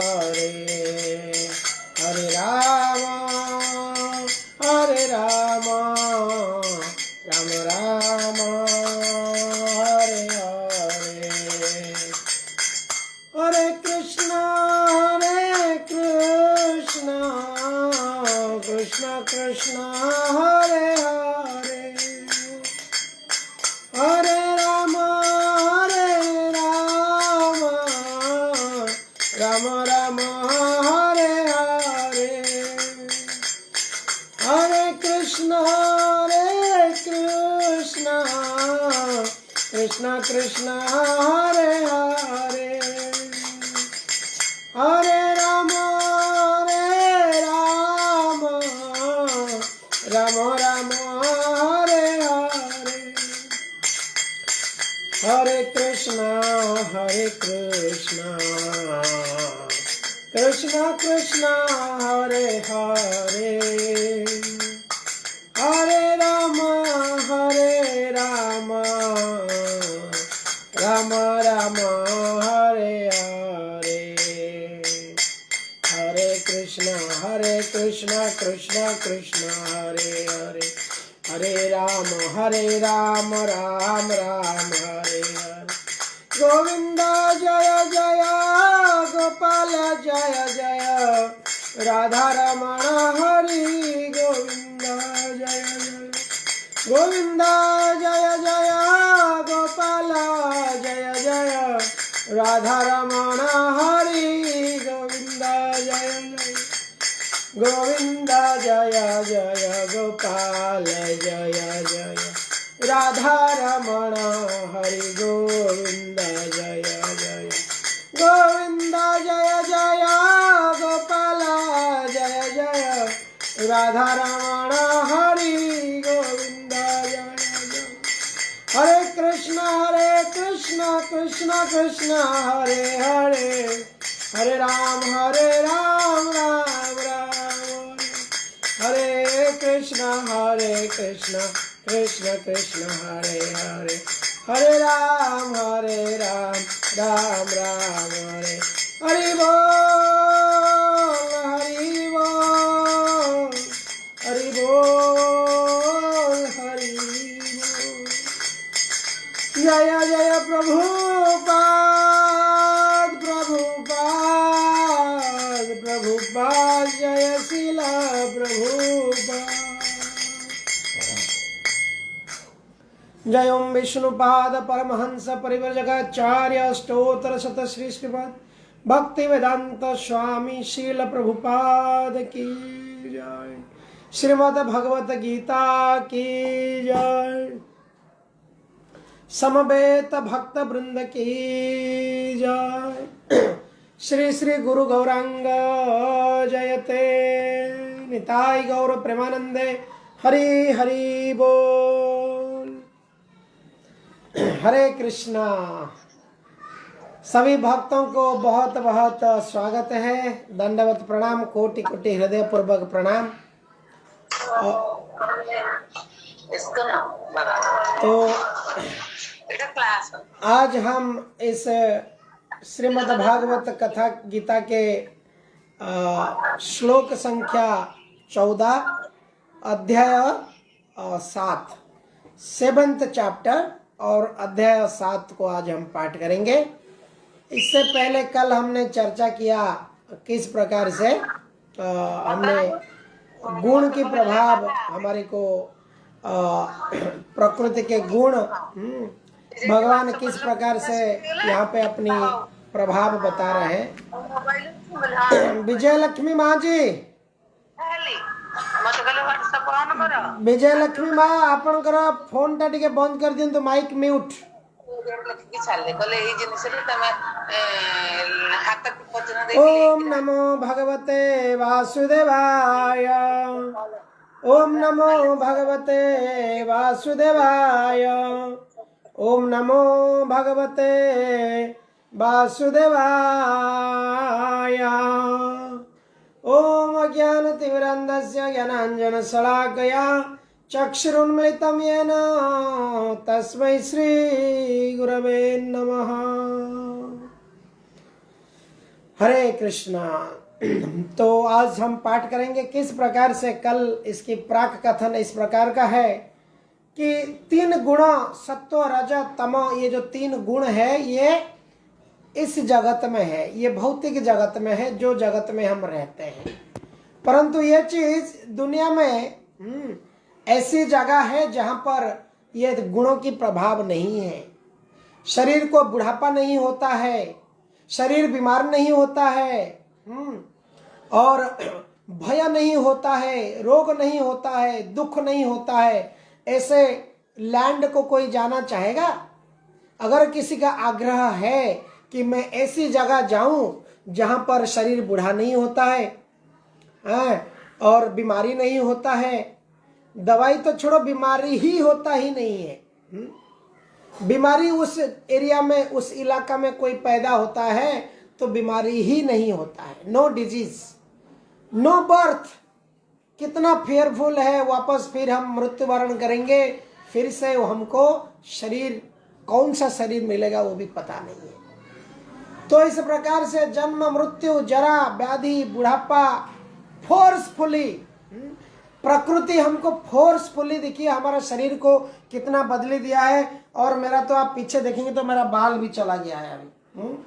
हरे हरे राम हरे राम राम राम हरे हरे हरे कृष्ण कृष्ण कृष्ण हरे हरे हरे राम राम राम हरे हरे हरे कृष्ण कृष्ण कृष्ण हरे हरे हरे राम राम राम हरे हरे हरे कृष्ण कृष्ण कृष्ण हरे हरे हरे राम राम राम हरे हरे हरे कृष्ण कृष्ण कृष्ण हरे हरे हरे राम राम राम हरे हरे गोविंद जय जय गोपाल जय जय राधा रमण हरि गोविंद जय जय गोविंद जय जय गोपाल जय जय राधा रमण हरि गोविंद जय जय गोविंद जय जय गोपाल जय जय राधा रमण हरि गोविंद जय जय गोविंद जय जय गोपाल जय जय राधा रमण हरि गोविंद जय जय हरे कृष्ण कृष्ण कृष्ण हरे हरे हरे राम राम राम हरे कृष्ण कृष्ण कृष्ण हरे हरे हरे राम राम राम हरे हरि बोल हरि बोल हरि बोल हरि बोल जय जय प्रभुपाद जय शिला प्रभुपाद जय ओम विष्णुपाद परमहंस परिव्रजकाचार्य स्तोत्र शत श्री श्रीपाद भक्ति वेदांत स्वामी शील प्रभुपाद की जय श्रीमद् भगवत गीता की जय समवेत भक्त वृंद की जय श्री श्री गुरु गौरांग जयते निताई गौर प्रेमानंदे हरि हरि बोल हरे कृष्णा। सभी भक्तों को बहुत बहुत स्वागत है, दंडवत प्रणाम, कोटि कोटि हृदय पूर्वक प्रणाम। तो आज हम इस श्रीमद् भागवत कथा गीता के श्लोक संख्या 14 अध्याय 7 7th चैप्टर और अध्याय 7 को आज हम पाठ करेंगे। इससे पहले कल हमने चर्चा किया किस प्रकार से हमने गुण की प्रभाव हमारे को प्रकृति के गुण भगवान किस प्रकार से यहाँ पे अपनी प्रभाव बता रहे हैं। विजय लक्ष्मी माँ जी, विजय लक्ष्मी माँ आपनकर फोन टा टिके बंद कर दियंतु, माइक म्यूट। ओम नमो भगवते वासुदेवाय, ओम नमो भगवते वासुदेवाय, ओम नमो भगवते वासुदेवाय। ओम अज्ञानतिमिरान्धस्य ज्ञानाञ्जनशलाकया चक्षुरुन्मिलितं येन तस्मै श्री गुरवे नमः। हरे कृष्णा। तो आज हम पाठ करेंगे किस प्रकार से। कल इसकी प्राक कथन इस प्रकार का है कि 3 गुण सत्व रज तम, ये जो 3 गुण है ये इस जगत में है, ये भौतिक जगत में है, जो जगत में हम रहते हैं। परंतु ये चीज दुनिया में ऐसी जगह है जहां पर ये गुणों की प्रभाव नहीं है। शरीर को बुढ़ापा नहीं होता है, शरीर बीमार नहीं होता है, और भय नहीं होता है, रोग नहीं होता है, दुख नहीं होता है। ऐसे लैंड को कोई जाना चाहेगा? अगर किसी का आग्रह है कि मैं ऐसी जगह जाऊं जहां पर शरीर बूढ़ा नहीं होता है, और बीमारी नहीं होता है, दवाई तो छोड़ो, बीमारी ही होता ही नहीं है। बीमारी उस एरिया में, उस इलाका में कोई पैदा होता है तो बीमारी ही नहीं होता है। No disease, no birth. कितना फेयरफुल है। वापस फिर हम मृत्युवरण करेंगे, फिर से हमको शरीर, कौन सा शरीर मिलेगा वो भी पता नहीं है। तो इस प्रकार से जन्म, मृत्यु, जरा, व्याधि, बुढ़ापा, फोर्सफुली प्रकृति हमको फोर्सफुली, देखिए हमारा शरीर को कितना बदली दिया है। और मेरा तो आप पीछे देखेंगे तो मेरा बाल भी चला गया है अभी।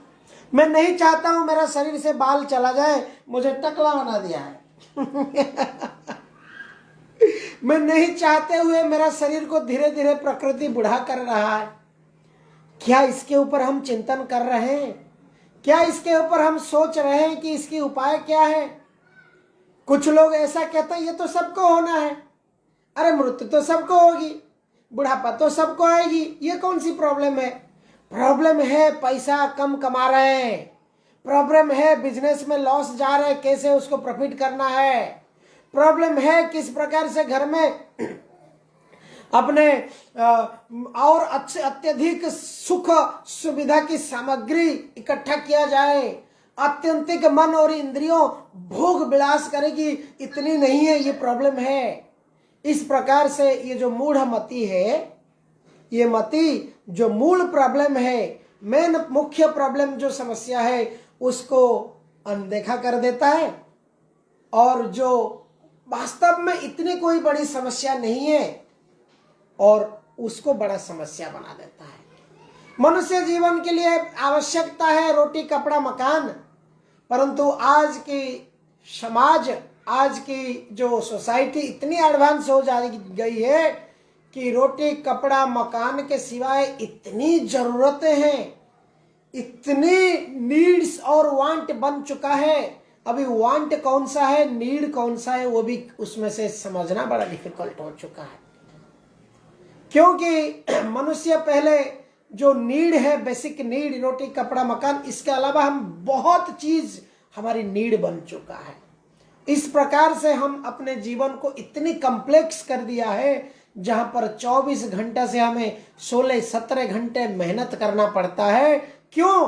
मैं नहीं चाहता हूं मेरा शरीर से बाल चला जाए, मुझे टकला बना दिया है। मैं नहीं चाहते हुए मेरा शरीर को धीरे धीरे प्रकृति बुढ़ा कर रहा है। क्या इसके ऊपर हम चिंतन कर रहे हैं? क्या इसके ऊपर हम सोच रहे हैं कि इसकी उपाय क्या है? कुछ लोग ऐसा कहते हैं ये तो सबको होना है। अरे मृत्यु तो सबको होगी, बुढ़ापा तो सबको आएगी, ये कौन सी प्रॉब्लम है? प्रॉब्लम है पैसा कम कमा रहे हैं, प्रॉब्लम है बिजनेस में लॉस जा रहे हैं, कैसे उसको प्रॉफिट करना है, प्रॉब्लम है किस प्रकार से घर में अपने और अत्यधिक सुख सुविधा की सामग्री इकट्ठा किया जाए। अत्यंतिक मन और इंद्रियों भोग विलास करेगी, इतनी नहीं है, ये प्रॉब्लम है। इस प्रकार से ये जो मूढ़ मति है, ये मति जो मूल प्रॉब्लम है, मेन मुख्य प्रॉब्लम जो समस्या है, उसको अनदेखा कर देता है। और जो वास्तव में इतनी कोई बड़ी समस्या नहीं है और उसको बड़ा समस्या बना देता है। मनुष्य जीवन के लिए आवश्यकता है रोटी, कपड़ा, मकान, परंतु आज की समाज, आज की जो सोसाइटी इतनी एडवांस हो जा गई है कि रोटी, कपड़ा, मकान के सिवाय इतनी जरूरतें हैं, इतनी नीड्स और वांट बन चुका है। अभी वांट कौन सा है, नीड कौन सा है, वो भी उसमें से समझना बड़ा डिफिकल्ट हो चुका है। क्योंकि मनुष्य पहले जो नीड है, बेसिक नीड, रोटी, कपड़ा, मकान, इसके अलावा हम बहुत चीज हमारी नीड बन चुका है। इस प्रकार से हम अपने जीवन को इतनी कॉम्प्लेक्स कर दिया है, जहां पर 24 घंटे से हमें 16-17 घंटे मेहनत करना पड़ता है। क्यों?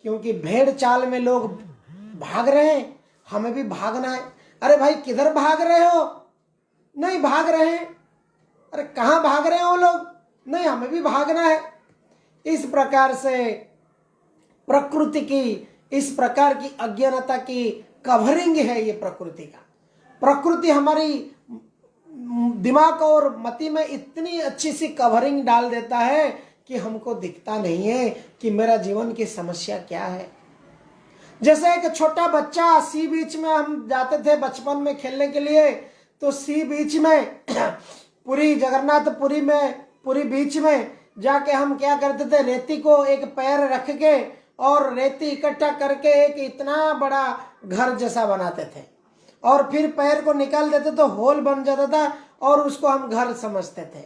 क्योंकि भेड़ चाल में लोग भाग रहे हैं, हमें भी भागना है। अरे भाई किधर भाग रहे हो? नहीं भाग रहे हैं। अरे कहाँ भाग रहे हो लोग? नहीं हमें भी भागना है। इस प्रकार से प्रकृति की, इस प्रकार की अज्ञानता की कवरिंग है ये प्रकृति का। प्रकृति हमारी दिमाग और मति में इतनी अच्छी सी कवरिंग डाल देता है कि हमको दिखता नहीं है कि मेरा जीवन की समस्या क्या है। जैसे एक छोटा बच्चा, सी बीच में हम जाते थे बचपन में खेलने के लिए, तो सी बीच में पूरी जगन्नाथपुरी में, पूरी बीच में जाके हम क्या करते थे, रेती को एक पैर रख के और रेती इकट्ठा करके एक इतना बड़ा घर जैसा बनाते थे, और फिर पैर को निकाल देते तो होल बन जाता था और उसको हम घर समझते थे।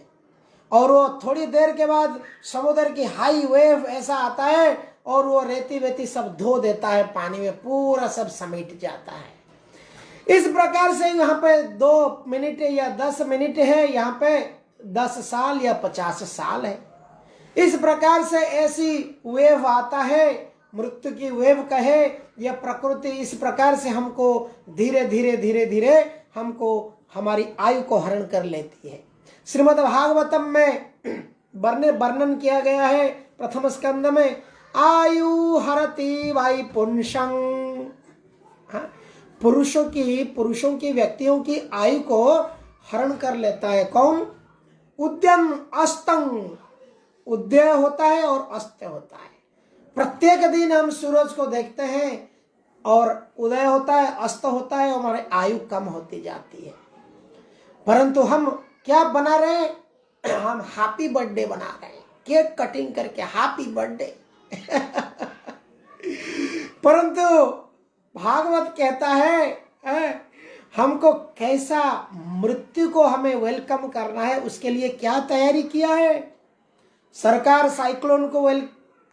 और वो थोड़ी देर के बाद समुद्र की हाई वेव ऐसा आता है और वो रेती वेती सब धो देता है पानी में, पूरा सब समेट जाता है। इस प्रकार से यहाँ पे 2 मिनट या 10 मिनट है, यहाँ पे 10 साल या 50 साल है। इस प्रकार से ऐसी वेव आता है, मृत्यु की वेव कहे या प्रकृति, इस प्रकार से हमको धीरे धीरे धीरे धीरे हमको हमारी आयु को हरण कर लेती है। श्रीमद् भागवतम में वर्णन किया गया है प्रथम स्कंद में आयु हरति वैपुंसं। पुरुषों की व्यक्तियों की आयु को हरण कर लेता है। कौन? उद्यम अस्तंग, उदय होता है और अस्त होता है। प्रत्येक दिन हम सूरज को देखते हैं और उदय होता है, अस्त होता है, और हमारी आयु कम होती जाती है। परंतु हम क्या बना रहे हैं? हम हैप्पी बर्थडे बना रहे हैं, केक कटिंग करके हैप्पी बर्थडे। परंतु भागवत कहता है हमको कैसा मृत्यु को हमें वेलकम करना है, उसके लिए क्या तैयारी किया है। सरकार साइक्लोन को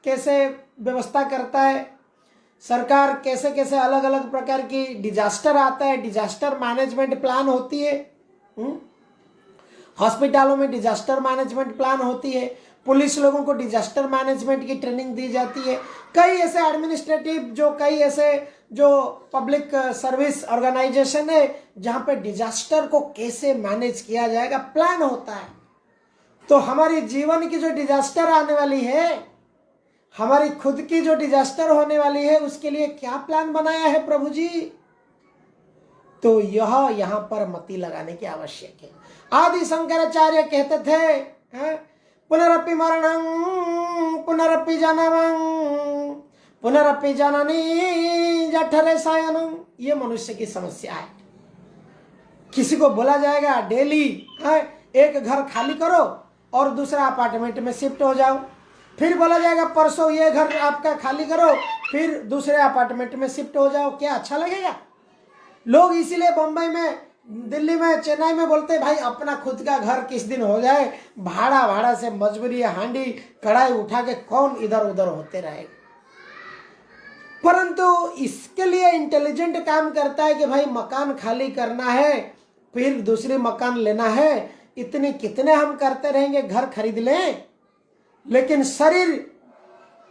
कैसे व्यवस्था करता है, सरकार कैसे कैसे अलग अलग प्रकार की डिजास्टर आता है, डिजास्टर मैनेजमेंट प्लान होती है। हॉस्पिटलों में डिजास्टर मैनेजमेंट प्लान होती है, पुलिस लोगों को डिजास्टर मैनेजमेंट की ट्रेनिंग दी जाती है। कई ऐसे एडमिनिस्ट्रेटिव कई ऐसे जो पब्लिक सर्विस ऑर्गेनाइजेशन है जहां पे डिजास्टर को कैसे मैनेज किया जाएगा प्लान होता है। तो हमारी जीवन की जो डिजास्टर आने वाली है, हमारी खुद की जो डिजास्टर होने वाली है, उसके लिए क्या प्लान बनाया है प्रभु जी? तो यह यहाँ पर मति लगाने की आवश्यक है। आदि शंकराचार्य कहते थे पुनरपि मरणं पुनरपि जन्मं पुनरपि जननी जठरे शयनं। ये मनुष्य की समस्या है। किसी को बोला जाएगा डेली एक घर खाली करो और दूसरा अपार्टमेंट में शिफ्ट हो जाओ, फिर बोला जाएगा परसों ये घर आपका खाली करो, फिर दूसरे अपार्टमेंट में शिफ्ट हो जाओ। क्या अच्छा लगेगा? लोग इसीलिए बम्बई में, दिल्ली में, चेन्नई में बोलते हैं भाई अपना खुद का घर किस दिन हो जाए, भाड़ा से मजबूरी है, हांडी कढ़ाई उठा के कौन इधर उधर होते रहेगा। परंतु इसके लिए इंटेलिजेंट काम करता है कि भाई मकान खाली करना है, फिर दूसरी मकान लेना है, इतने कितने हम करते रहेंगे, घर खरीद लें, लेकिन शरीर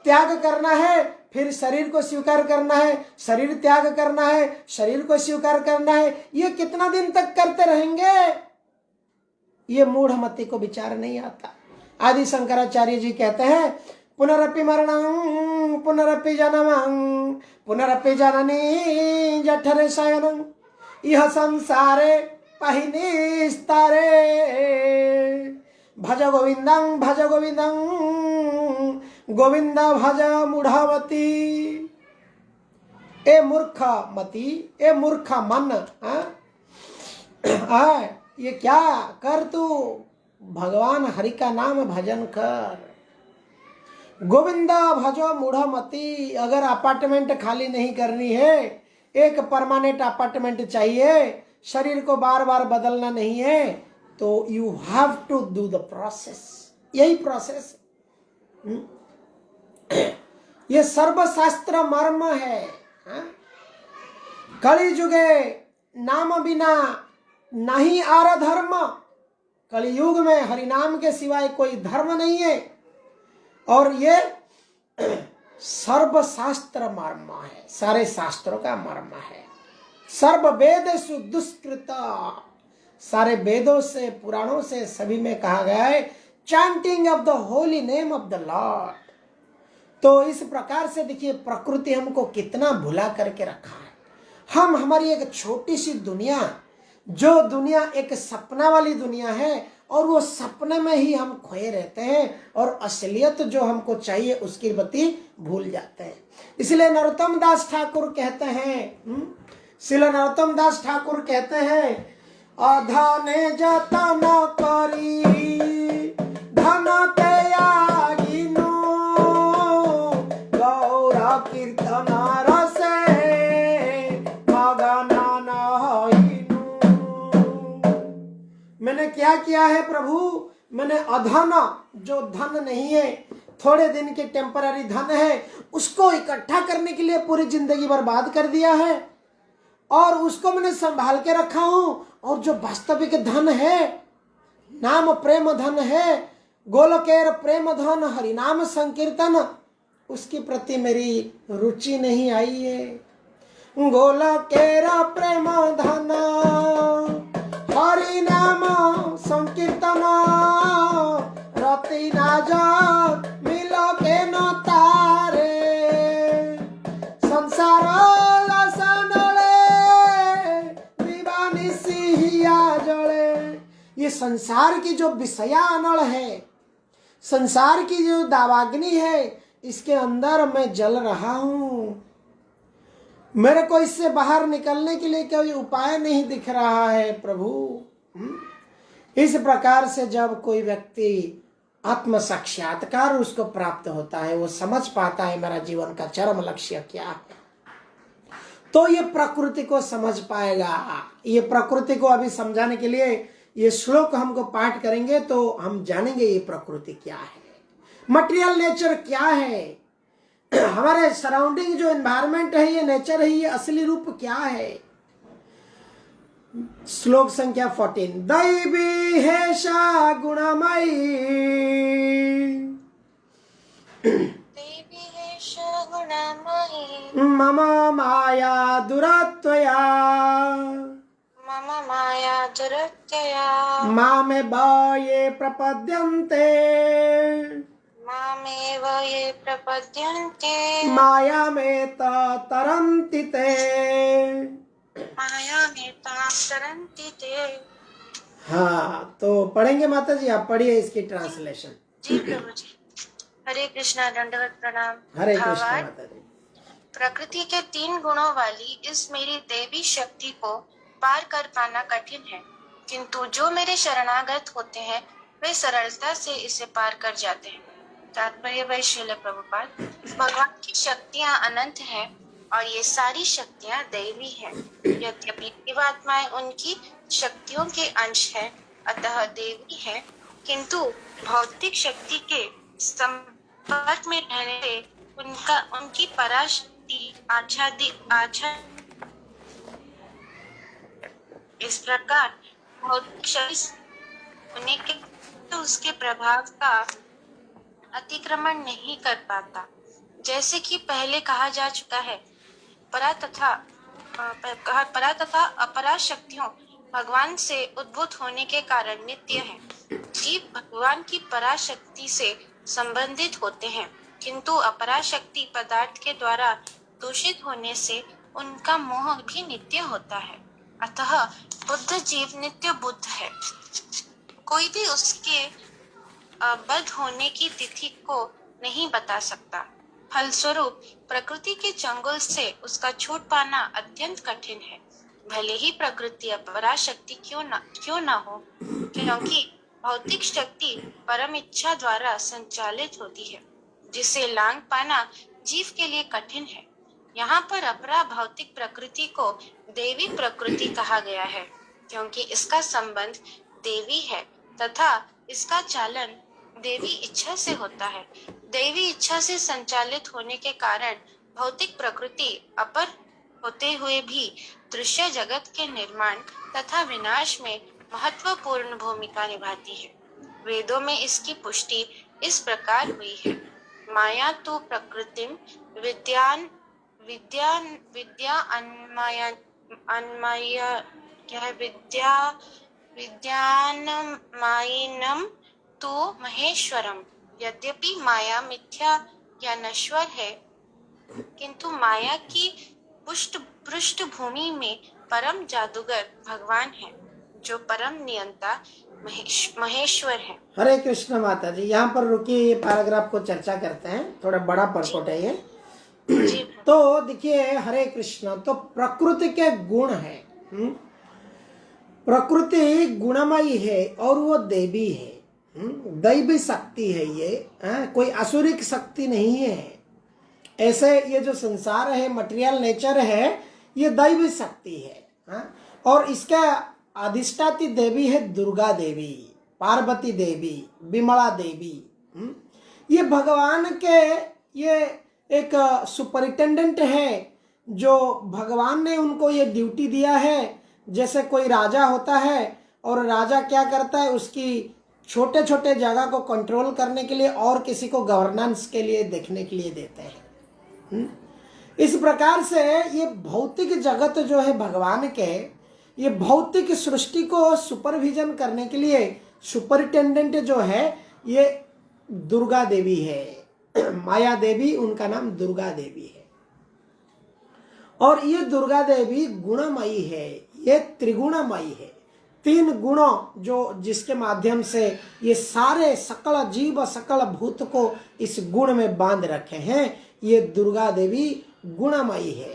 त्याग करना है, फिर शरीर को स्वीकार करना है, शरीर त्याग करना है, शरीर को स्वीकार करना है, ये कितना दिन तक करते रहेंगे? ये मूढ़मति को विचार नहीं आता। आदि शंकराचार्य जी कहते हैं पुनरपि मरणं पुनरपि जन्मं पुनरपि जननी जठरे शयनं यह संसारे पहिनिस्तारे भज गोविंदं गोविंद भज मूढ़मती। ए मूर्ख मति, ए मूर्ख मन, ये क्या कर, तू भगवान हरि का नाम भजन कर, गोविंद भजो मूढ़मती। अगर अपार्टमेंट खाली नहीं करनी है, एक परमानेंट अपार्टमेंट चाहिए, शरीर को बार बार बदलना नहीं है, तो you have to do the process. यही प्रोसेस, ये सर्वशास्त्र मर्म है। कलि जुगे नाम बिना नहीं आर धर्म। कलियुग में हरिनाम के सिवाय कोई धर्म नहीं है, और ये सर्वशास्त्र मर्म है, सारे शास्त्रों का मर्म है। सर्व वेदेषु दुष्कृत, सारे वेदों से, पुराणों से, सभी में कहा गया है chanting of the holy name of the Lord. तो इस प्रकार से देखिए प्रकृति हमको कितना भुला करके रखा है। हम, हमारी एक छोटी सी दुनिया, जो दुनिया एक सपना वाली दुनिया है, और वो सपने में ही हम खोए रहते हैं, और असलियत जो हमको चाहिए उसकी गति भूल जाते हैं। इसलिए नरोत्तम दास ठाकुर कहते हैं, श्रील नरोत्तम दास ठाकुर कहते हैं, अधने जतन करी धन त्यागिनो गौर कीर्तन रसे मगन नहिनु। मैंने क्या किया है प्रभु? मैंने अधन, जो धन नहीं है, थोड़े दिन के टेम्पररी धन है, उसको इकट्ठा करने के लिए पूरी जिंदगी बर्बाद कर दिया है, और उसको मैंने संभाल के रखा हूं। और जो वास्तविक धन है, नाम प्रेम धन है, गोलकेर प्रेम धन हरिनाम संकीर्तन, उसके प्रति मेरी रुचि नहीं आई है। गोलकेर प्रेम धन हरिनाम संकीर्तन रति ना जा मिलो के न तारे संसार की जो विषया अनल है, संसार की जो दावाग्नि है, इसके अंदर मैं जल रहा हूं। मेरे को इससे बाहर निकलने के लिए कोई उपाय नहीं दिख रहा है प्रभु। इस प्रकार से जब कोई व्यक्ति आत्म साक्षात्कार उसको प्राप्त होता है, वो समझ पाता है मेरा जीवन का चरम लक्ष्य क्या है, तो ये प्रकृति को समझ पाएगा। ये प्रकृति को अभी समझाने के लिए ये श्लोक हमको पाठ करेंगे तो हम जानेंगे ये प्रकृति क्या है, मटेरियल नेचर क्या है, हमारे सराउंडिंग जो एनवायरमेंट है, ये नेचर है, ये असली रूप क्या है। श्लोक संख्या 14। दैवी हेषा गुणमयी, देवी हेषा गुणमयी, मम माया दुरात्वया, मम माया दुरत्यया, मामेव ये प्रपद्यन्ते, मामेव ये प्रपद्यन्ते, मायामेत तरन्ति ते। मायामेतां तरन्ति ते। हाँ, तो पढ़ेंगे माता जी, आप पढ़िए इसकी ट्रांसलेशन। जी प्रभु जी। हरे कृष्णा, दंडवत प्रणाम। हरे कृष्ण भावार्थ, माता जी। प्रकृति के 3 गुणों वाली इस मेरी देवी शक्ति को पार कर पाना कठिन है, किंतु जो मेरे शरणागत होते हैं वे सरलता से इसे पार कर जाते हैं। तात्पर्य वही श्रील प्रभुपाद। भगवान की शक्तियां अनंत हैं और ये सारी शक्तियां दैवी हैं। यद्यपि जीवात्माएं उनकी शक्तियों के अंश हैं, अतः देवी हैं, किंतु भौतिक शक्ति के संपर्क में रहने से उनकी पराशक्ति इस प्रकार भौतिक शक्ति होने के तो उसके प्रभाव का अतिक्रमण नहीं कर पाता। जैसे कि पहले कहा जा चुका है, परा तथा अपरा शक्तियों भगवान से उद्भूत होने के कारण नित्य है। जीव भगवान की पराशक्ति से संबंधित होते हैं, किंतु अपरा शक्ति पदार्थ के द्वारा दूषित होने से उनका मोह भी नित्य होता है। अतः बुद्ध जीव नित्य बुद्ध है। कोई भी उसके बद्ध होने की तिथि को नहीं बता सकता। फलस्वरूप प्रकृति के चंगुल से उसका छूट पाना अत्यंत कठिन है। भले ही प्रकृति अपरा शक्ति क्यों न हो, क्योंकि भौतिक शक्ति परम इच्छा द्वारा संचालित होती है, जिसे लांघ पाना जीव के लिए कठिन है। यहाँ पर अपरा भौतिक प्रकृति को देवी प्रकृति कहा गया है, क्योंकि इसका संबंध देवी है तथा इसका चालन देवी इच्छा से होता है। देवी इच्छा से संचालित होने के कारण भौतिक प्रकृति अपर होते हुए भी दृश्य जगत के निर्माण तथा विनाश में महत्वपूर्ण भूमिका निभाती है। वेदों में इसकी पुष्टि इस प्रकार हुई है। माया तो प्रकृतिम विद्यानमायिनम तो महेश्वरम। यद्यपि माया मिथ्या या नश्वर है, किंतु माया की पृष्ठभूमि में परम जादूगर भगवान है, जो परम नियंता महेश्वर है। हरे कृष्ण माता जी। यहाँ पर रुकिए, ये पैराग्राफ को चर्चा करते हैं, थोड़ा बड़ा परपोट है ये। तो देखिए, हरे कृष्ण, तो प्रकृति के गुण है, प्रकृति गुणमयी है और वो देवी है, दैवी शक्ति है ये, कोई असुरिक शक्ति नहीं है। ऐसे ये जो संसार है, मटेरियल नेचर है, ये दैवी शक्ति है, और इसका अधिष्ठाती देवी है दुर्गा देवी, पार्वती देवी, विमला देवी। ये भगवान के ये एक सुपरिटेंडेंट है, जो भगवान ने उनको ये ड्यूटी दिया है। जैसे कोई राजा होता है और राजा क्या करता है, उसकी छोटे छोटे जगह को कंट्रोल करने के लिए और किसी को गवर्नेंस के लिए देखने के लिए देते हैं। इस प्रकार से ये भौतिक जगत जो है भगवान के, ये भौतिक सृष्टि को सुपरविजन करने के लिए सुपरिटेंडेंट जो है ये दुर्गा देवी है, माया देवी, उनका नाम दुर्गा देवी है। और ये दुर्गा देवी गुणमयी है, ये त्रिगुणमयी है। तीन गुणों जो जिसके माध्यम से ये सारे सकल जीव सकल भूत को इस गुण में बांध रखे हैं, ये दुर्गा देवी गुणमयी है।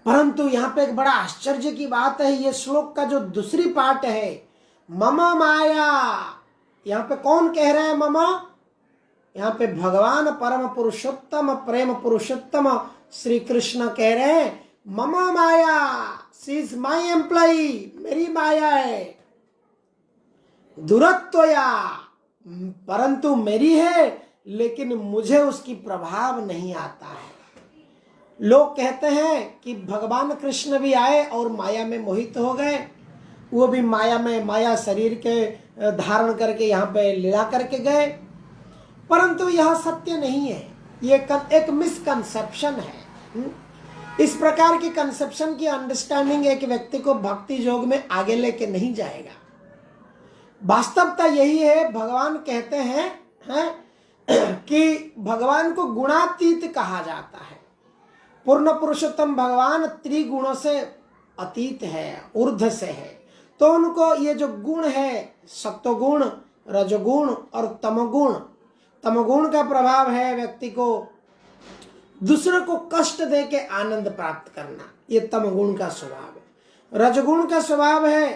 परंतु यहाँ पे एक बड़ा आश्चर्य की बात है, ये श्लोक का जो दूसरी पार्ट है, मम माया, यहाँ पे कौन कह रहे हैं मम? यहाँ पे भगवान परम पुरुषोत्तम प्रेम पुरुषोत्तम श्री कृष्ण कह रहे हैं मम माया, शी इज माई एम्प्लॉई, मेरी माया है। दुरत्वया, परंतु मेरी है लेकिन मुझे उसकी प्रभाव नहीं आता है। लोग कहते हैं कि भगवान कृष्ण भी आए और माया में मोहित हो गए, वो भी माया में, माया शरीर के धारण करके यहाँ पे लीला करके गए, परंतु यह सत्य नहीं है, ये एक मिसकंसेप्शन है। इस प्रकार की कंसेप्शन की अंडरस्टैंडिंग एक व्यक्ति को भक्ति योग में आगे लेके नहीं जाएगा। वास्तवता यही है, भगवान कहते हैं कि भगवान को गुणातीत कहा जाता है। पूर्ण पुरुषोत्तम भगवान त्रिगुणों से अतीत है, ऊर्ध्व से है, तो उनको ये जो गुण है, सत्वगुण, रजोगुण और तमोगुण, तमोगुण का प्रभाव है व्यक्ति को दूसरे को कष्ट दे के आनंद प्राप्त करना, ये तमोगुण का स्वभाव है। रजोगुण का स्वभाव है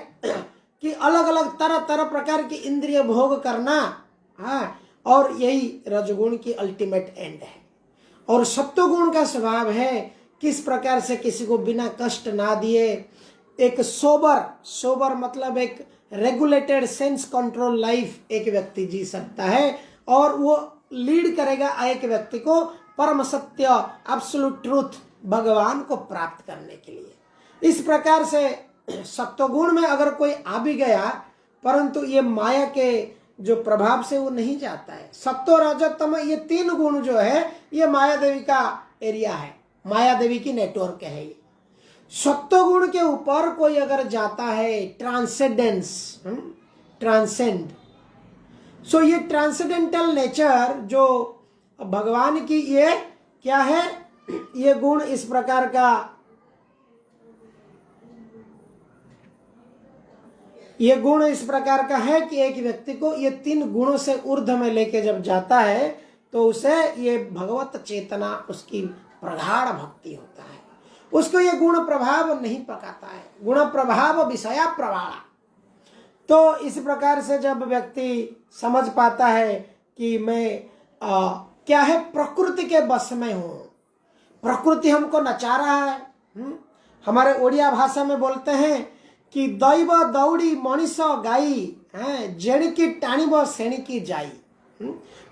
कि अलग अलग तरह तरह प्रकार की इंद्रिय भोग करना, हाँ, और यही रजोगुण की अल्टीमेट एंड है। और सत्वगुण का स्वभाव है किस प्रकार से किसी को बिना कष्ट ना दिए एक सोबर मतलब एक रेगुलेटेड सेंस कंट्रोल लाइफ एक व्यक्ति जी सकता है, और वो लीड करेगा एक व्यक्ति को परम सत्य एब्सोल्यूट ट्रूथ भगवान को प्राप्त करने के लिए। इस प्रकार से सत्वगुण में अगर कोई आ भी गया, परंतु ये माया के जो प्रभाव से वो नहीं जाता है। सत्व रजो तम, ये तीन गुण जो है ये माया देवी का एरिया है, माया देवी की नेटवर्क है ये। सत्व गुण के ऊपर कोई अगर जाता है, ट्रांसेंडेंस, ट्रांसेंड, सो ये ट्रांसेंडेंटल नेचर जो भगवान की ये क्या है, ये गुण इस प्रकार का, ये गुण इस प्रकार का है कि एक व्यक्ति को ये तीन गुणों से ऊर्ध्व में लेके जब जाता है तो उसे ये भगवत चेतना, उसकी प्रगाढ़ भक्ति होता है, उसको ये गुण प्रभाव नहीं पकाता है, गुण प्रभाव विषया प्रवाला। तो इस प्रकार से जब व्यक्ति समझ पाता है कि मैं क्या है, प्रकृति के बस में हूँ, प्रकृति हमको नचा रहा है। हमारे ओडिया भाषा में बोलते हैं कि दैव दौड़ी मनीष गाई है, जेणिकी टाणिब सेणिकी जाई।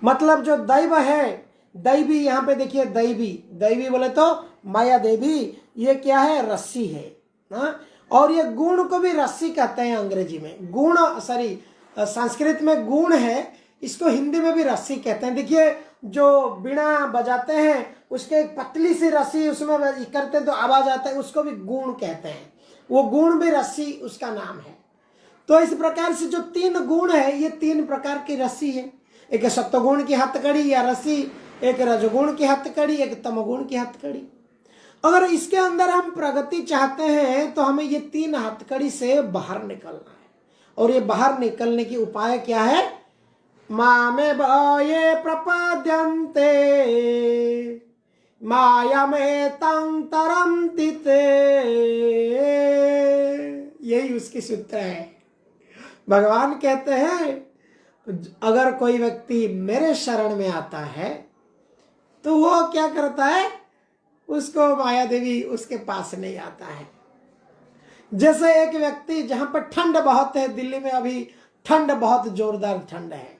मतलब जो दैव है, दैवी, यहाँ पे देखिए दैवी, दैवी बोले तो माया देवी, ये क्या है, रस्सी है, हाँ? और ये गुण को भी रस्सी कहते हैं अंग्रेजी में, गुण, सॉरी संस्कृत में गुण है, इसको हिंदी में भी रस्सी कहते हैं। देखिए जो बीड़ा बजाते हैं उसके एक पतली सी रस्सी उसमें करते हैं तो आवाज आता है, उसको भी गुण कहते हैं, वो गुण भी रस्सी उसका नाम है। तो इस प्रकार से जो तीन गुण है, ये तीन प्रकार की रस्सी है, एक सत्वगुण की हथकड़ी या रस्सी, एक रजगुण की हथकड़ी, एक तमगुण की हथकड़ी। अगर इसके अंदर हम प्रगति चाहते हैं तो हमें ये तीन हथकड़ी से बाहर निकलना है, और ये बाहर निकलने की उपाय क्या है, मामे ये प्रपद्यन्ते माया में तंग तरंति ते, यही उसकी सूत्र है। भगवान कहते हैं अगर कोई व्यक्ति मेरे शरण में आता है तो वो क्या करता है, उसको माया देवी उसके पास नहीं आता है। जैसे एक व्यक्ति जहां पर ठंड बहुत है, दिल्ली में अभी ठंड बहुत जोरदार ठंड है,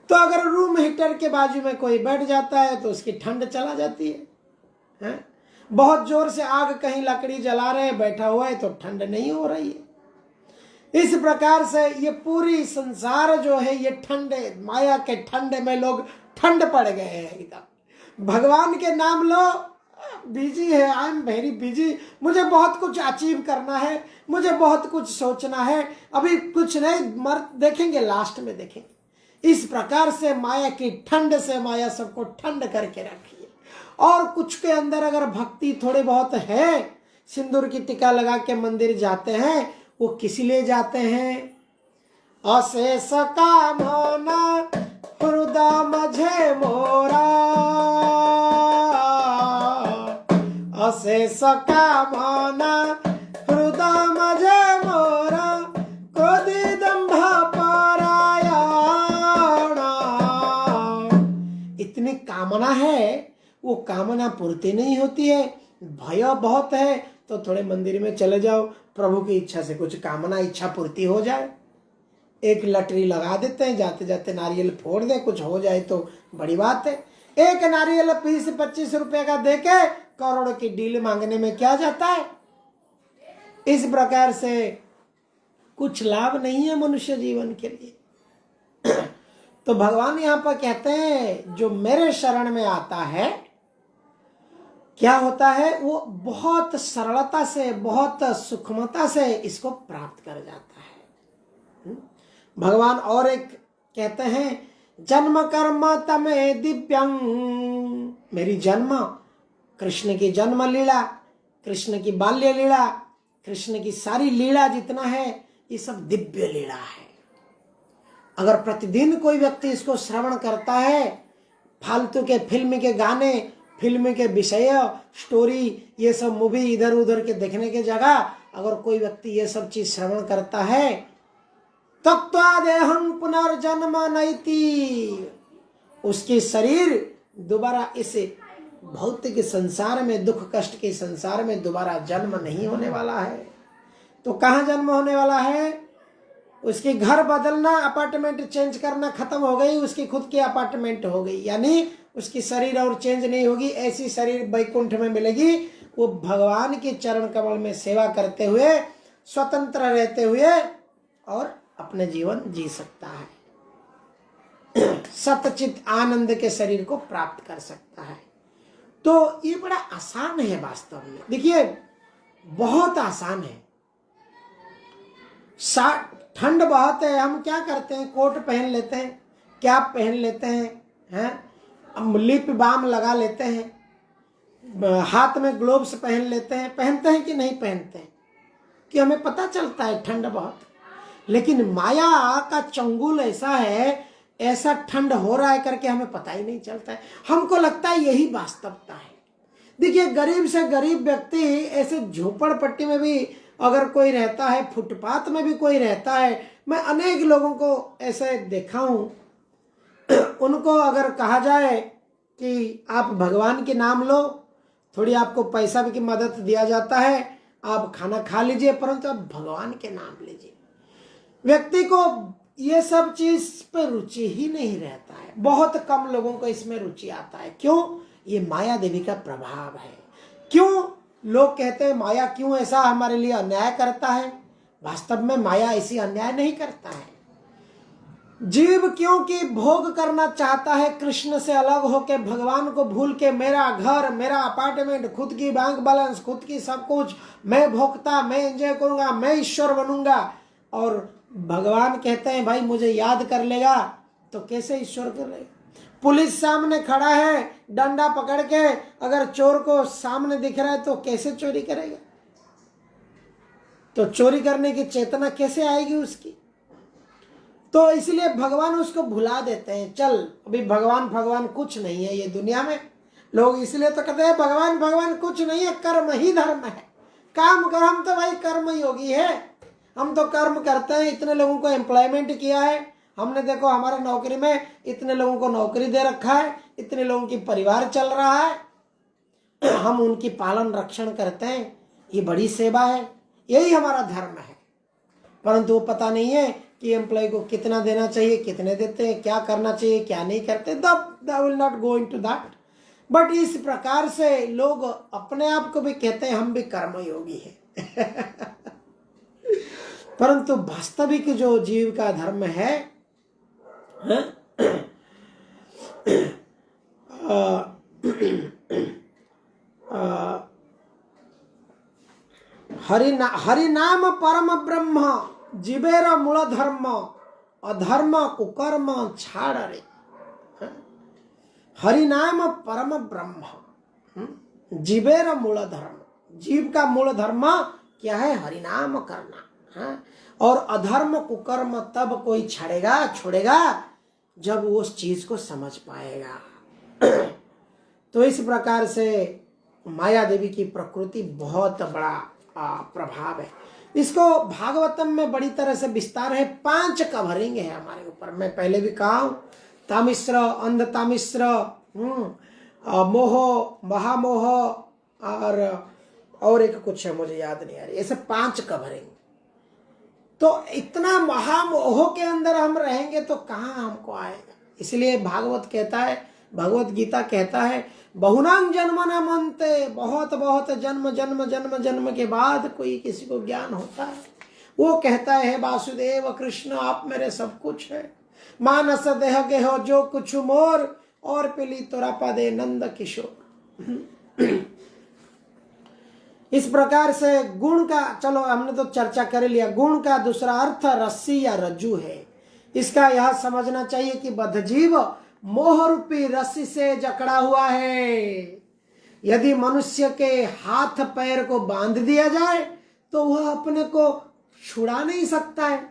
तो अगर रूम हीटर के बाजू में कोई बैठ जाता है तो उसकी ठंड चला जाती है। बहुत जोर से आग कहीं लकड़ी जला रहे हैं, बैठा हुआ है तो ठंड नहीं हो रही है। इस प्रकार से ये पूरी संसार जो है ये ठंडे, माया के ठंडे में लोग ठंड पड़ गए हैं एकदम। भगवान के नाम लो, बिजी है, आई एम वेरी बिजी, मुझे बहुत कुछ अचीव करना है, मुझे बहुत कुछ सोचना है, अभी कुछ नहीं, मर देखेंगे, लास्ट में देखेंगे। इस प्रकार से माया की ठंड से माया सबको ठंड करके रखी है। और कुछ के अंदर अगर भक्ति थोड़ी बहुत है, सिंदूर की टीका लगा के मंदिर जाते हैं, वो किस लिए जाते हैं? अशेष कामना हृदय मझे मोरा, अशेष कामना हृदय मझे मोरा, क्रोधी दंभ परायण। इतनी कामना है, वो कामना पूर्ति नहीं होती है। भय बहुत है तो थोड़े मंदिर में चले जाओ, प्रभु की इच्छा से कुछ कामना इच्छा पूर्ति हो जाए। एक लटरी लगा देते हैं, जाते जाते नारियल फोड़ दे, कुछ हो जाए तो बड़ी बात है। एक नारियल 20-25 रुपए का देके करोड़ की डील मांगने में क्या जाता है? इस प्रकार से कुछ लाभ नहीं है मनुष्य जीवन के लिए। तो भगवान यहाँ पर कहते हैं जो मेरे शरण में आता है क्या होता है, वो बहुत सरलता से, बहुत सूक्ष्मता से इसको प्राप्त कर जाता है। भगवान और एक कहते हैं, जन्म कर्म तमे दिव्यं, मेरी जन्म, कृष्ण की जन्म लीला, कृष्ण की बाल्य लीला, कृष्ण की सारी लीला जितना है ये सब दिव्य लीला है। अगर प्रतिदिन कोई व्यक्ति इसको श्रवण करता है, फालतू के फिल्म के गाने, फिल्म के विषय, स्टोरी, ये सब मूवी इधर उधर के देखने के जगह अगर कोई व्यक्ति ये सब चीज श्रवण करता है, तत्वादेहं पुनर्जन्म नैति, उसकी शरीर दोबारा इस भौतिक संसार में, दुख कष्ट के संसार में दोबारा जन्म नहीं होने वाला है। तो कहाँ जन्म होने वाला है? उसके घर बदलना, अपार्टमेंट चेंज करना खत्म हो गई, उसकी खुद की अपार्टमेंट हो गई, यानी उसकी शरीर और चेंज नहीं होगी। ऐसी शरीर बैकुंठ में मिलेगी। वो भगवान के चरण कमल में सेवा करते हुए, स्वतंत्र रहते हुए और अपने जीवन जी सकता है, सतचित आनंद के शरीर को प्राप्त कर सकता है। तो ये बड़ा आसान है वास्तव में। देखिए बहुत आसान है। ठंड बहुत है, हम क्या करते हैं? कोट पहन लेते हैं, कैप पहन लेते हैं, लिप बाम लगा लेते हैं, हाथ में ग्लोव्स पहन लेते हैं। पहनते हैं कि नहीं पहनते हैं? कि हमें पता चलता है ठंड बहुत। लेकिन माया का चंगुल ऐसा है, ऐसा ठंड हो रहा है करके हमें पता ही नहीं चलता है। हमको लगता है यही वास्तवता है। देखिए गरीब से गरीब व्यक्ति ऐसे झोपड़पट्टी में भी अगर कोई रहता है, फुटपाथ में भी कोई रहता है, मैं अनेक लोगों को ऐसे देखा हूं। उनको अगर कहा जाए कि आप भगवान के नाम लो, थोड़ी आपको पैसा की मदद दिया जाता है, आप खाना खा लीजिए, परंतु आप भगवान के नाम लीजिए। व्यक्ति को ये सब चीज पे रुचि ही नहीं रहता है। बहुत कम लोगों को इसमें रुचि आता है। क्यों? ये माया देवी का प्रभाव है। क्यों लोग कहते हैं माया क्यों ऐसा हमारे लिए अन्याय करता है? वास्तव में माया ऐसी अन्याय नहीं करता है। जीव क्योंकि भोग करना चाहता है, कृष्ण से अलग होके, भगवान को भूल के, मेरा घर, मेरा अपार्टमेंट, खुद की बैंक बैलेंस, खुद की सब कुछ, मैं भोगता, मैं एंजॉय करूंगा, मैं ईश्वर बनूंगा। और भगवान कहते हैं भाई मुझे याद कर लेगा तो कैसे ईश्वर कर लेगा? पुलिस सामने खड़ा है डंडा पकड़ के, अगर चोर को सामने दिख रहा है तो कैसे चोरी करेगा? तो चोरी करने की चेतना कैसे आएगी उसकी? तो इसलिए भगवान उसको भुला देते हैं। चल अभी भगवान भगवान कुछ नहीं है ये दुनिया में। लोग इसलिए तो कहते हैं भगवान भगवान कुछ नहीं है, कर्म ही धर्म है। काम कर, हम तो भाई कर्म योगी है, हम तो कर्म करते हैं। इतने लोगों को एम्प्लॉयमेंट किया है हमने, देखो हमारे नौकरी में इतने लोगों को नौकरी दे रखा है, इतने लोगों की परिवार चल रहा है, हम उनकी पालन रक्षण करते हैं। ये बड़ी सेवा है, यही हमारा धर्म है। परंतु वो पता नहीं है कि एम्प्लॉय को कितना देना चाहिए, कितने देते हैं, क्या करना चाहिए, क्या नहीं करते। They will not go into that. But इस प्रकार से लोग अपने आप को भी कहते हैं हम भी कर्मयोगी हैं। परंतु वास्तविक जो जीव का धर्म है, हरि नाम परम ब्रह्म, जीवेर मूल धर्म, अधर्म कुकर्म छाड़ रे। हरि नाम परम ब्रह्म, जीवेर मूल धर्म। जीव का मूल धर्म क्या है? हरि नाम करना। हाँ? और अधर्म कुकर्म तब कोई छोड़ेगा जब वो उस चीज को समझ पाएगा। तो इस प्रकार से माया देवी की प्रकृति बहुत बड़ा प्रभाव है। इसको भागवतम में बड़ी तरह से विस्तार है, 5 कवरिंग है हमारे ऊपर। मैं पहले भी कहा हूं, तामिश्र, अंध तामिश्र, मोह, महामोह, और एक कुछ है मुझे याद नहीं आ रही, ऐसे 5 कवरिंग। तो इतना महामोह के अंदर हम रहेंगे तो कहाँ हमको आएगा। इसलिए भागवत कहता है, भगवत गीता कहता है, बहुनांग जन्म न मनते, बहुत बहुत जन्म जन्म जन्म जन्म के बाद कोई किसी को ज्ञान होता है। वो कहता है, वासुदेव कृष्ण आप मेरे सब कुछ है, मानस देह गेहो जो कुछ मोर, और पिली तोरा पदे नंद किशोर। इस प्रकार से गुण का, चलो हमने तो चर्चा कर लिया, गुण का दूसरा अर्थ रस्सी या रज्जू है। इसका यह समझना चाहिए कि बद्धजीव मोह रूपी रस्सी से जकड़ा हुआ है। यदि मनुष्य के हाथ पैर को बांध दिया जाए तो वह अपने को छुड़ा नहीं सकता है।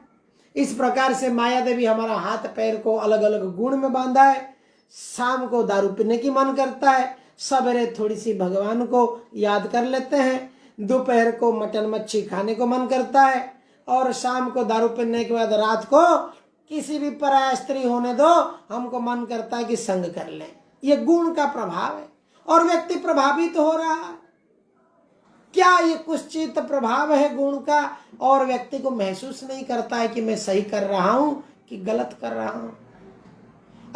इस प्रकार से माया देवी हमारा हाथ पैर को अलग अलग गुण में बांधा है। शाम को दारू पीने की मन करता है, सवेरे थोड़ी सी भगवान को याद कर लेते हैं, दोपहर को मटन मच्छी खाने को मन करता है, और शाम को दारू पीने के बाद रात को किसी भी पराया स्त्री होने दो, हमको मन करता है कि संग कर लें। ये गुण का प्रभाव है और व्यक्ति प्रभावित हो रहा है। क्या ये कुश्चित प्रभाव है गुण का, और व्यक्ति को महसूस नहीं करता है कि मैं सही कर रहा हूं कि गलत कर रहा हूं।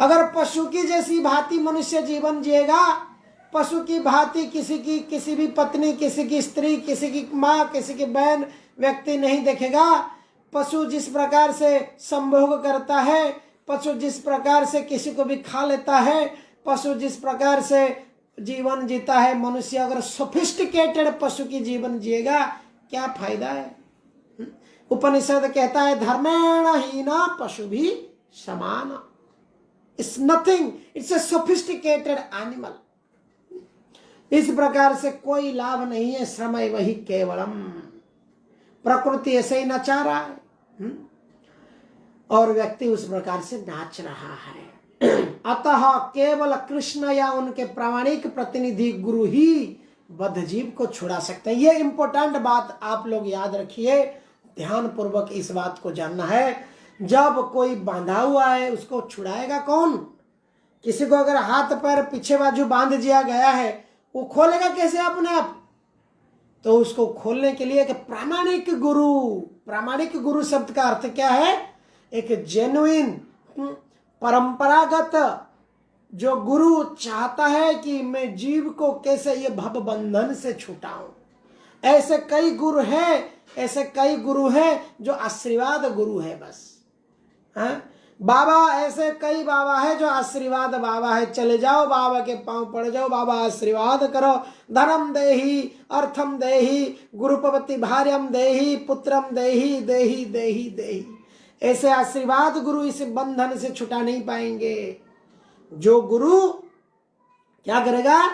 अगर पशु की जैसी भांति मनुष्य जीवन जिएगा, पशु की भांति किसी भी पत्नी, किसी की स्त्री, किसी की माँ, किसी की बहन व्यक्ति नहीं देखेगा। पशु जिस प्रकार से संभोग करता है, पशु जिस प्रकार से किसी को भी खा लेता है, पशु जिस प्रकार से जीवन जीता है, मनुष्य अगर सोफिस्टिकेटेड पशु की जीवन जिएगा, क्या फायदा है। उपनिषद कहता है, धर्मेण हीना पशु भी समान। It's nothing, it's a sophisticated animal. इस प्रकार से कोई लाभ नहीं है, श्रम वही केवलम। प्रकृति ऐसे ही नचा रहा है और व्यक्ति उस प्रकार से नाच रहा है। अतः केवल कृष्ण या उनके प्रामाणिक प्रतिनिधि गुरु ही बद्धजीव को छुड़ा सकते हैं। ये इंपॉर्टेंट बात आप लोग याद रखिए, ध्यान पूर्वक इस बात को जानना है। जब कोई बांधा हुआ है उसको छुड़ाएगा कौन। किसी को अगर हाथ पैर पीछे बाजू बांध दिया गया है, वो खोलेगा कैसे अपने आप। तो उसको खोलने के लिए एक प्रामाणिक गुरु शब्द का अर्थ क्या है, एक जेन्युइन परंपरागत जो गुरु चाहता है कि मैं जीव को कैसे ये भव बंधन से छुटाऊं। ऐसे कई गुरु हैं जो आशीर्वाद गुरु है बस। हाँ? बाबा, ऐसे कई बाबा है जो आशीर्वाद बाबा है। चले जाओ बाबा के पांव पड़ जाओ, बाबा आशीर्वाद करो। धनम देहि, अर्थम देहि, गुरुपवती भार्यम देहि, पुत्रम देहि, देहि देहि देहि। ऐसे आशीर्वाद गुरु इस बंधन से छुटा नहीं पाएंगे। जो गुरु क्या करेगा,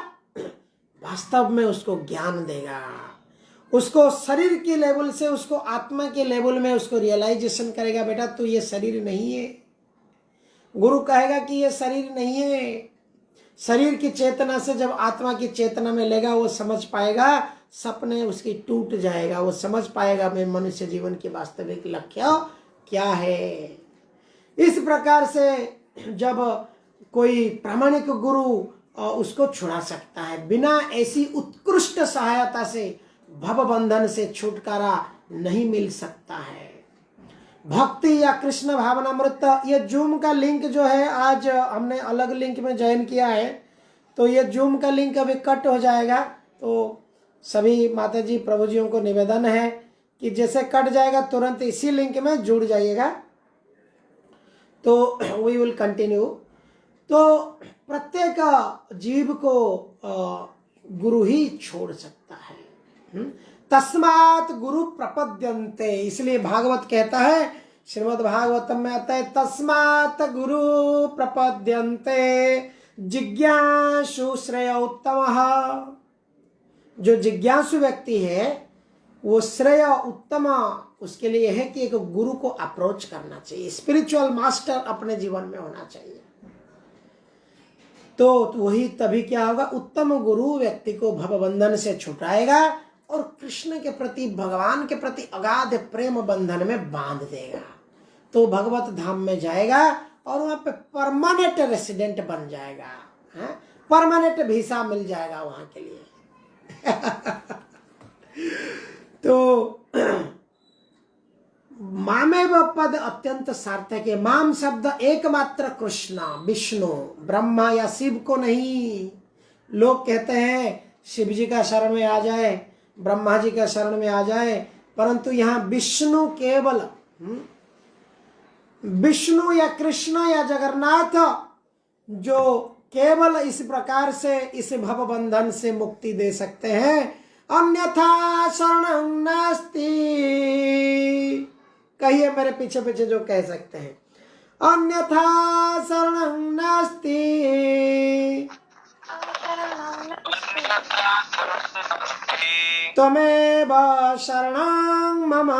वास्तव में उसको ज्ञान देगा, उसको शरीर के लेवल से, उसको आत्मा के लेवल में उसको रियलाइजेशन करेगा, बेटा तू ये शरीर नहीं है। गुरु कहेगा कि ये शरीर नहीं है। शरीर की चेतना से जब आत्मा की चेतना में लेगा, वो समझ पाएगा, सपने उसकी टूट जाएगा, वो समझ पाएगा मैं मनुष्य जीवन की वास्तविक लक्ष्य क्या है। इस प्रकार से जब कोई प्रामाणिक गुरु उसको छुड़ा सकता है। बिना ऐसी उत्कृष्ट सहायता से भव बंधन से छुटकारा नहीं मिल सकता है। भक्ति या कृष्ण भावनामृत, ये जूम का लिंक जो है, आज हमने अलग लिंक में ज्वाइन किया है, तो ये जूम का लिंक अभी कट हो जाएगा। तो सभी माताजी प्रभुजियों को निवेदन है कि जैसे कट जाएगा तुरंत इसी लिंक में जुड़ जाइएगा, तो वी विल कंटिन्यू। तो प्रत्येक जीव को गुरु ही छोड़ सकता है। तस्मात् गुरु प्रपद्यन्ते, इसलिए भागवत कहता है, श्रीमद् भागवतम में आता है, तस्मात् गुरु प्रपद्यन्ते जिज्ञासु श्रेय उत्तमः। जो जिज्ञासु व्यक्ति है वो श्रेय उत्तम उसके लिए है कि एक गुरु को अप्रोच करना चाहिए, स्पिरिचुअल मास्टर अपने जीवन में होना चाहिए। तो वही तभी क्या होगा, उत्तम गुरु व्यक्ति को भवबंधन से छुटाएगा और कृष्ण के प्रति, भगवान के प्रति अगाध प्रेम बंधन में बांध देगा। तो भगवत धाम में जाएगा और वहां पे परमानेंट रेसिडेंट बन जाएगा, परमानेंट वीसा मिल जाएगा वहां के लिए। तो मामेव पद अत्यंत सार्थक है। माम शब्द एकमात्र कृष्ण, विष्णु, ब्रह्मा या शिव को नहीं। लोग कहते हैं शिव जी का शरण में आ जाए, ब्रह्मा जी का शरण में आ जाए, परंतु यहाँ विष्णु केवल, विष्णु या कृष्ण या जगन्नाथ जो केवल इस प्रकार से इस भव बंधन से मुक्ति दे सकते हैं। अन्यथा शरणं नास्ति, कहिए मेरे पीछे पीछे जो कह सकते हैं, अन्यथा शरणं नास्ति। त्वमेव शरणं मम,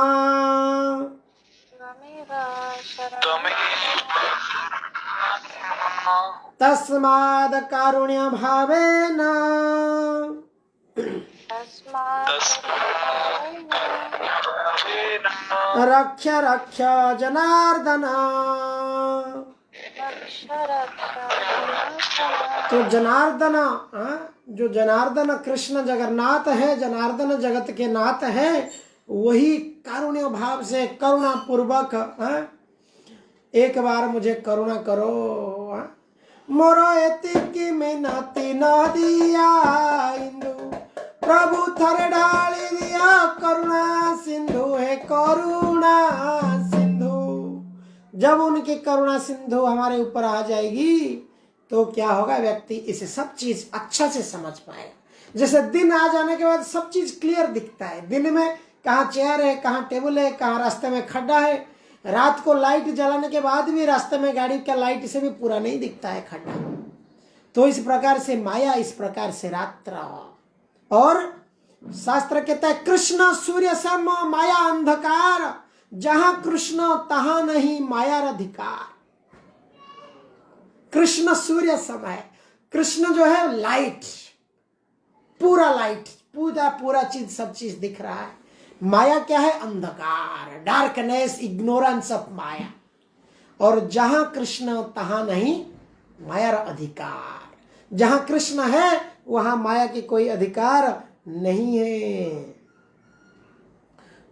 तस्माद् कारुण्य भावेन रक्ष रक्ष जनार्दन। तो जनार्दन, जो जनार्दन कृष्ण जगन्नाथ है, जनार्दन जगत के नाथ है, वही कारुण्य भाव से करुणा पूर्वक एक बार मुझे करुणा करो। मोरो एतिकी मिनती न दिया इंदु, प्रभु थर ढाली दिया करुणा सिंधु है करुणा सिंधु। जब उनकी करुणा सिंधु हमारे ऊपर आ जाएगी तो क्या होगा, व्यक्ति इसे सब चीज अच्छा से समझ पाएगा। जैसे दिन आ जाने के बाद सब चीज क्लियर दिखता है, दिन में कहाँ चेयर है, कहाँ टेबल है, कहाँ रास्ते में खड्डा है। रात को लाइट जलाने के बाद भी रास्ते में गाड़ी का लाइट से भी पूरा नहीं दिखता है खड्डा। तो इस प्रकार से माया, इस प्रकार से रात्र। और शास्त्र कहता है कृष्ण सूर्य सम माया अंधकार, जहां कृष्ण तहां नहीं माया अधिकार। कृष्ण सूर्य सम है, कृष्ण जो है लाइट, पूरा लाइट, पूरा चीज, सब चीज दिख रहा है। माया क्या है, अंधकार, डार्कनेस, इग्नोरेंस ऑफ माया। और जहां कृष्ण तहां नहीं माया अधिकार। जहां कृष्ण है वहां माया की कोई अधिकार नहीं है।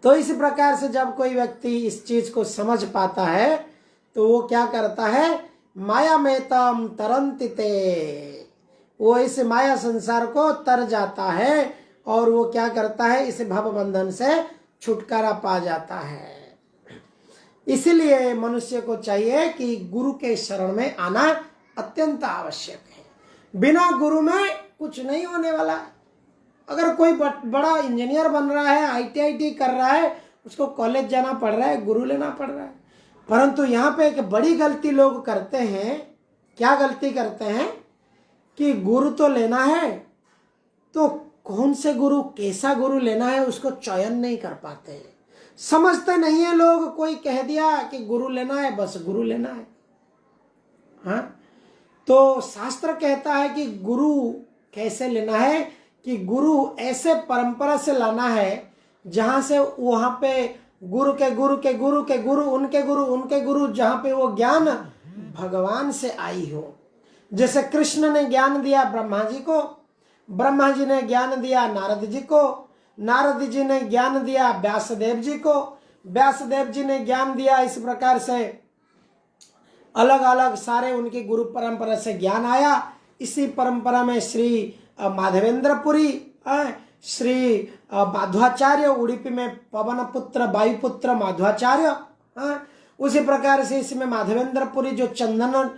तो इस प्रकार से जब कोई व्यक्ति इस चीज को समझ पाता है तो वो क्या करता है, माया में तम तरंतिते, वो इस माया संसार को तर जाता है और वो क्या करता है, इस भव बंधन से छुटकारा पा जाता है। इसलिए मनुष्य को चाहिए कि गुरु के शरण में आना अत्यंत आवश्यक है। बिना गुरु में कुछ नहीं होने वाला। अगर कोई बड़ा इंजीनियर बन रहा है, आईटीआईटी कर रहा है, उसको कॉलेज जाना पड़ रहा है, गुरु लेना पड़ रहा है। परंतु यहाँ पे एक बड़ी गलती लोग करते हैं। क्या गलती करते हैं कि गुरु तो लेना है, तो कौन से गुरु, कैसा गुरु लेना है, उसको चयन नहीं कर पाते हैं। समझते नहीं है लोग, कोई कह दिया कि गुरु लेना है, बस गुरु लेना है। हाँ, तो शास्त्र कहता है कि गुरु कैसे लेना है, कि गुरु ऐसे परंपरा से लाना है जहां से वहां पे गुरु के गुरु के गुरु के गुरु उनके गुरु उनके गुरु, जहां पे वो ज्ञान भगवान से आई हो। जैसे कृष्ण ने ज्ञान दिया ब्रह्मा जी को, ब्रह्मा जी ने ज्ञान दिया नारद जी को, नारद जी ने ज्ञान दिया व्यासदेव जी को, व्यासदेव जी ने ज्ञान दिया। इस प्रकार से अलग अलग सारे उनकी गुरु परंपरा से ज्ञान आया। इसी परंपरा में श्री माधवेंद्रपुरी, श्री माध्वाचार्य, उड़ीपी में पवन पुत्र वायुपुत्र माध्वाचार्य, उसी प्रकार से इसमें माधवेंद्रपुरी जो चंदन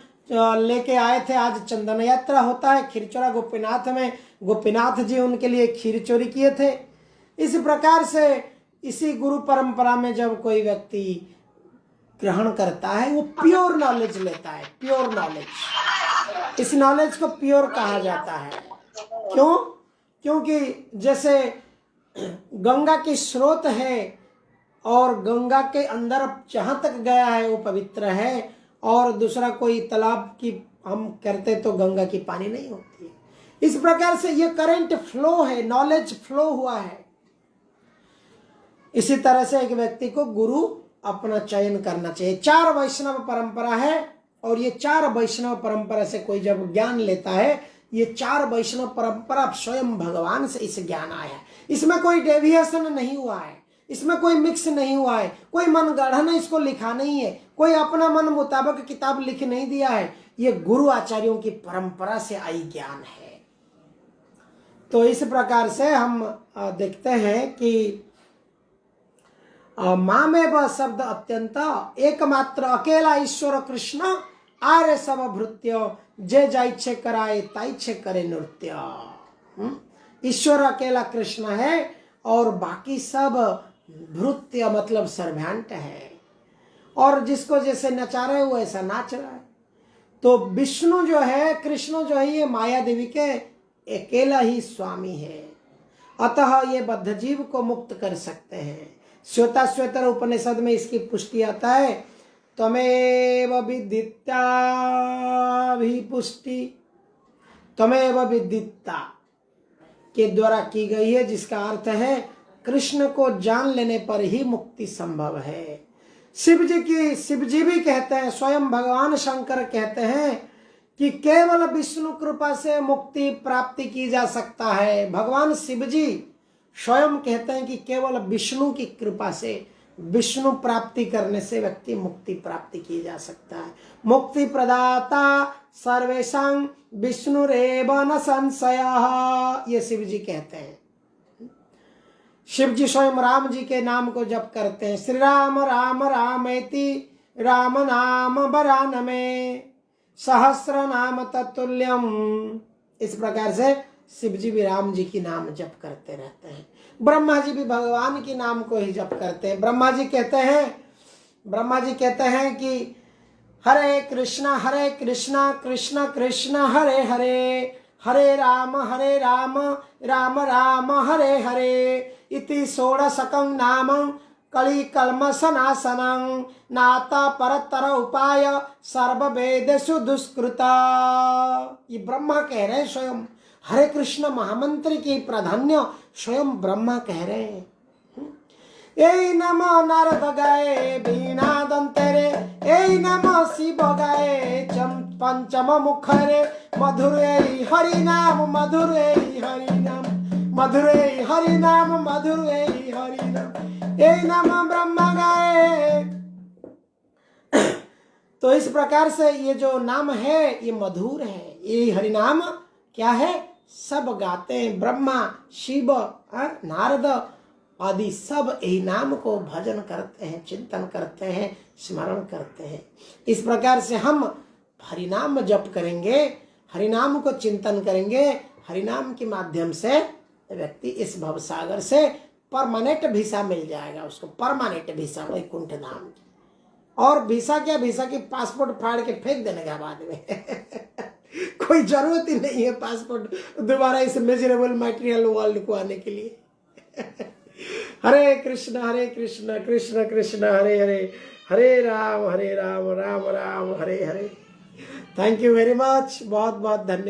लेके आए थे। आज चंदन यात्रा होता है खीरचोरा गोपीनाथ में, गोपीनाथ जी उनके लिए खीर चोरी किए थे। इस प्रकार से इसी गुरु परंपरा में जब कोई व्यक्ति ग्रहण करता है, वो प्योर नॉलेज लेता है, प्योर नॉलेज। इस नॉलेज को प्योर कहा जाता है। क्यों? क्योंकि जैसे गंगा की स्रोत है और गंगा के अंदर जहां तक गया है वो पवित्र है, और दूसरा कोई तालाब की हम करते तो गंगा की पानी नहीं होती है। इस प्रकार से ये करंट फ्लो है, नॉलेज फ्लो हुआ है। इसी तरह से एक व्यक्ति को गुरु अपना चयन करना चाहिए। 4 वैष्णव परंपरा है, और ये 4 वैष्णव परंपरा से कोई जब ज्ञान लेता है, ये 4 वैष्णव परंपरा स्वयं भगवान से इस ज्ञान आया है। इसमें कोई डेविएशन नहीं हुआ है, इसमें कोई मिक्स नहीं हुआ है, कोई मन गढ़ा इसको लिखा नहीं है, कोई अपना मन मुताबिक किताब लिख नहीं दिया है। ये गुरु आचार्यों की परंपरा से आई ज्ञान है। तो इस प्रकार से हम देखते हैं कि मामेव शब्द अत्यंत एकमात्र अकेला ईश्वर कृष्ण आर्य सब भृत्य जे जाइच्छे कराए ताइच्छे करे नृत्य। ईश्वर अकेला कृष्ण है और बाकी सब भृत्य मतलब सर्वेंट है, और जिसको जैसे नचा रहे हो ऐसा नाच रहा है। तो विष्णु जो है, कृष्ण जो है, ये माया देवी के अकेला ही स्वामी है, अतः ये बद्ध जीव को मुक्त कर सकते हैं। श्वेताश्वेतर उपनिषद में इसकी पुष्टि आता है, त्वमेव विदित्ता भी पुष्टि, त्वमेव विदित्ता के द्वारा की गई है, जिसका अर्थ है कृष्ण को जान लेने पर ही मुक्ति संभव है। शिव जी भी कहते हैं, स्वयं भगवान शंकर कहते हैं कि केवल विष्णु कृपा से मुक्ति प्राप्ति की जा सकता है। भगवान शिव जी स्वयं कहते हैं कि केवल विष्णु की कृपा से, विष्णु प्राप्ति करने से व्यक्ति मुक्ति प्राप्ति की जा सकता है। मुक्ति प्रदाता सर्वेषां विष्णुरेव न संशयः, ये शिव जी कहते हैं। शिव जी स्वयं राम जी के नाम को जप करते हैं, श्री राम राम रामेति राम नाम वरानमे सहस्र नाम तत्तुल्यम। इस प्रकार से शिव जी भी राम जी की नाम जप करते रहते हैं। ब्रह्मा जी भी भगवान के नाम को ही जप करते हैं। ब्रह्मा जी कहते हैं कि हरे कृष्णा कृष्ण कृष्ण हरे हरे, हरे राम राम राम हरे हरे, इति षोडशकं नामं कली कल्मषनाशनं नाता परतर उपाय सर्ववेदेषु दुष्कृता। ये ब्रह्मा कह रहे हैं स्वयं। हरे कृष्ण महामंत्र की प्राधान्य स्वयं ब्रह्मा कह रहे हैं। ए नमो नारद गाए बीना दंतरे, ए नमो शिव गाए पंचम मुखरे, मधुरे हरि नाम मधुरे हरि नाम, मधुरे हरि नाम मधुरे हरि नाम, ए नमो ब्रह्मा गाए। तो इस प्रकार से ये जो नाम है ये मधुर है। ये हरि नाम क्या है, सब गाते हैं। ब्रह्मा शिव नारद आदि सब यही नाम को भजन करते हैं, चिंतन करते हैं, स्मरण करते हैं। इस प्रकार से हम हरिनाम जप करेंगे, हरिनाम को चिंतन करेंगे, हरिनाम के माध्यम से व्यक्ति इस भवसागर से परमानेंट वीसा मिल जाएगा उसको, परमानेंट वीसा वैकुंठ धाम की। और वीसा क्या, वीसा की पासपोर्ट फाड़ के फेंक देने का बाद में कोई जरूरत ही नहीं है पासपोर्ट दोबारा इस मेजरेबल मटेरियल वर्ल्ड को आने के लिए। हरे कृष्ण कृष्ण कृष्ण हरे हरे, हरे Ram Ram Ram Hare Hare. Thank you very much, बहुत बहुत धन्यवाद।